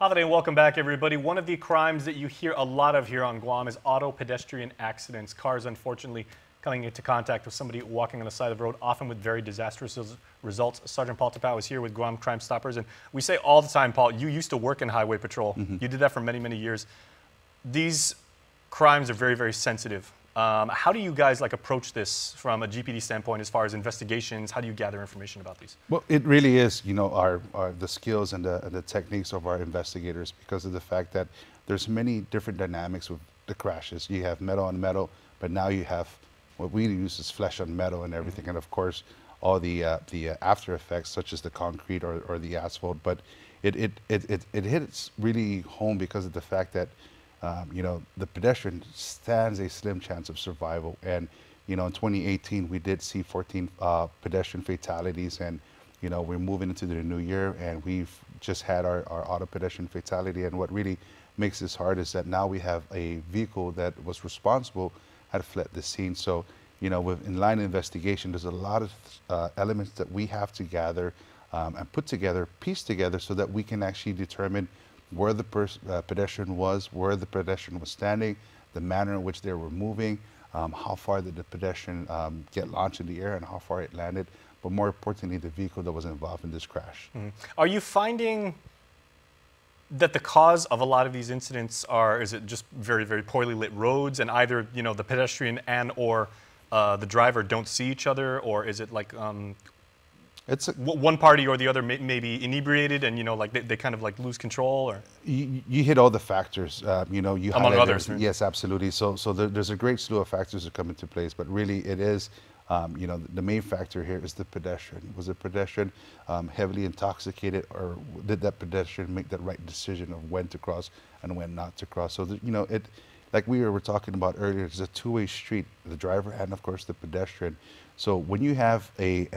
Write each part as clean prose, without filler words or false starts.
Holiday and welcome back, everybody. One of the crimes that you hear a lot of here on Guam is auto-pedestrian accidents. Cars, unfortunately, coming into contact with somebody walking on the side of the road, often with very disastrous results. Sergeant Paul Tapao is here with Guam Crime Stoppers, and we say all the time, Paul, you used to work in highway patrol. You did that for many, many years. These crimes are very, very sensitive. How do you guys approach this from a GPD standpoint as far as investigations? How do you gather information about these? Well, it really is, the skills and the techniques of our investigators, because of the fact that there's many different dynamics with the crashes. You have metal on metal, but now you have what we use is flesh on metal and everything, and of course all the after effects such as the concrete or the asphalt. But it hits really home because of the fact that the pedestrian stands a slim chance of survival. And, in 2018, we did see 14 pedestrian fatalities. And, we're moving into the new year, and we've just had our auto pedestrian fatality. And what really makes this hard is that now we have a vehicle that was responsible had fled the scene. So, with in-line investigation, there's a lot of elements that we have to gather and put together, piece together, so that we can actually determine where the pedestrian was, where the pedestrian was standing, the manner in which they were moving, how far did the pedestrian get launched in the air and how far it landed, but more importantly, the vehicle that was involved in this crash. Are you finding that the cause of a lot of these incidents is it just very, very poorly lit roads, and either, the pedestrian and or the driver don't see each other, or is it it's one party or the other may be inebriated and they kind of lose control? Or you hit all the factors, you among others, right? Yes, absolutely. So there's a great slew of factors that come into place, but really it is the main factor here is the pedestrian. Was the pedestrian heavily intoxicated, or did that pedestrian make the right decision of when to cross and when not to cross? So like we were talking about earlier, it's a two-way street, the driver and of course the pedestrian. So when you have a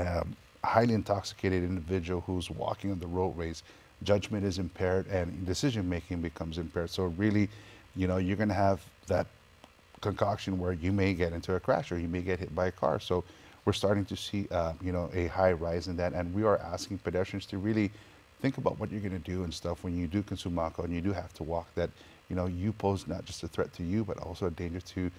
highly intoxicated individual who's walking on the roadways, judgment is impaired and decision making becomes impaired. So really, you're going to have that concoction where you may get into a crash or you may get hit by a car. So we're starting to see a high rise in that, and we are asking pedestrians to really think about what you're going to do and stuff when you do consume alcohol and you do have to walk, that you pose not just a threat to you but also a danger to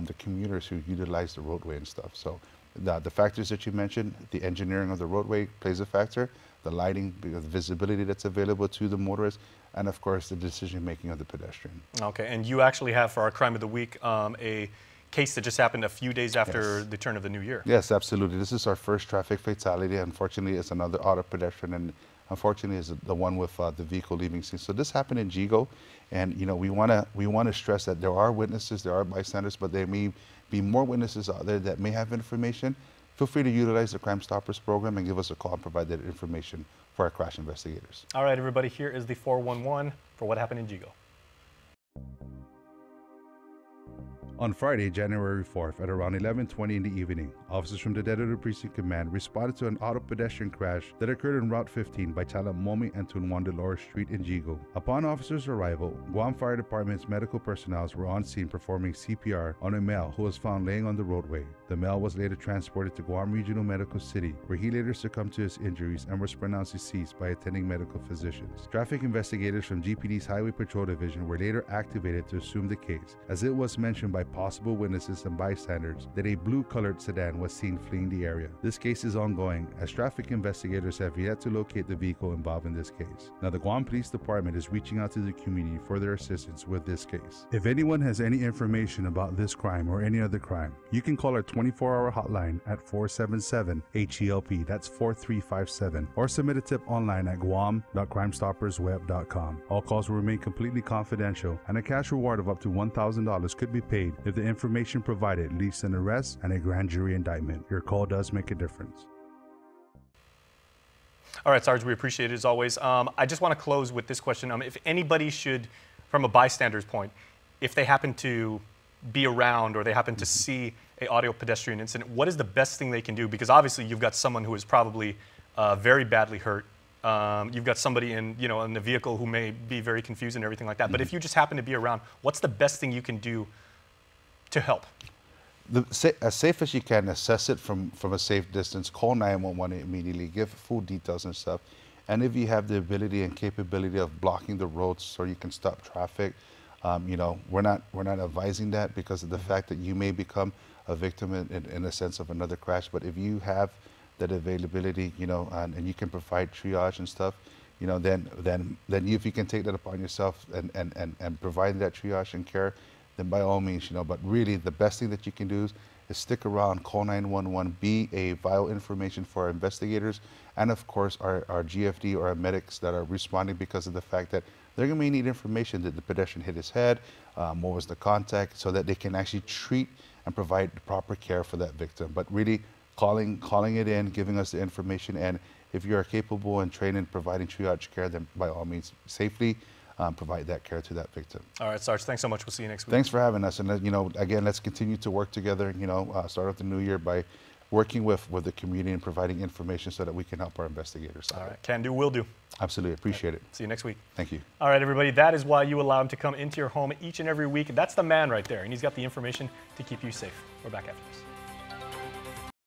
the commuters who utilize the roadway and stuff. So the factors that you mentioned, the engineering of the roadway plays a factor, the lighting, the visibility that's available to the motorist, and of course the decision making of the pedestrian. Okay, and you actually have for our crime of the week a case that just happened a few days after the turn of the new year. Yes, absolutely. This is our first traffic fatality. Unfortunately, it's another auto pedestrian, and unfortunately is the one with the vehicle leaving scene. So this happened in Jigo, and we want to stress that there are witnesses, there are bystanders, but there may be more witnesses out there that may have information. Feel free to utilize the Crime Stoppers program and give us a call and provide that information for our crash investigators. All right, everybody, here is the 411 for what happened in Jigo. On Friday, January 4th at around 11:20 in the evening, officers from the Dedado Precinct Command responded to an auto pedestrian crash that occurred on Route 15 by Talamomi and Tunwan Dolores Street in Jigo. Upon officers' arrival, Guam Fire Department's medical personnel were on scene performing CPR on a male who was found laying on the roadway. The male was later transported to Guam Regional Medical City, where he later succumbed to his injuries and was pronounced deceased by attending medical physicians. Traffic investigators from GPD's Highway Patrol Division were later activated to assume the case, as it was mentioned by possible witnesses and bystanders that a blue-colored sedan was seen fleeing the area. This case is ongoing, as traffic investigators have yet to locate the vehicle involved in this case. Now, the Guam Police Department is reaching out to the community for their assistance with this case. If anyone has any information about this crime or any other crime, you can call our 24-hour hotline at 477-HELP, that's 4357, or submit a tip online at guam.crimestoppersweb.com. All calls will remain completely confidential, and a cash reward of up to $1,000 could be paid if the information provided leads to an arrest and a grand jury indictment. Your call does make a difference. All right, Sarge, we appreciate it as always. I just want to close with this question. If anybody should, from a bystander's point, if they happen to be around or they happen to see a auto pedestrian incident, what is the best thing they can do? Because obviously you've got someone who is probably very badly hurt. You've got somebody in the vehicle who may be very confused and everything like that. But if you just happen to be around, what's the best thing you can do to help? As safe as you can, assess it from a safe distance, call 911 immediately, give full details and stuff, And if you have the ability and capability of blocking the roads so you can stop traffic, you know, we're not advising that because of the fact that you may become a victim in a sense of another crash. But if you have that availability, you know, and you can provide triage and stuff, you know, then if you can take that upon yourself and provide that triage and care, then by all means, you know. But really, the best thing that you can do is stick around, call 911, be a vital information for our investigators, and of course our GFD or our medics that are responding, because of the fact that they're going to need information that the pedestrian hit his head, what was the contact, so that they can actually treat and provide the proper care for that victim. But really, calling it in, giving us the information, and if you are capable and trained in providing triage care, then by all means, safely provide that care to that victim. All right, Sarge, thanks so much. We'll see you next week. Thanks for having us. And, you know, again, let's continue to work together, you know, start off the new year by working with the community and providing information so that we can help our investigators. All right, can do, will do. Absolutely, appreciate it. See you next week. Thank you. All right, everybody, that is why you allow him to come into your home each and every week. That's the man right there, and he's got the information to keep you safe. We're back after this.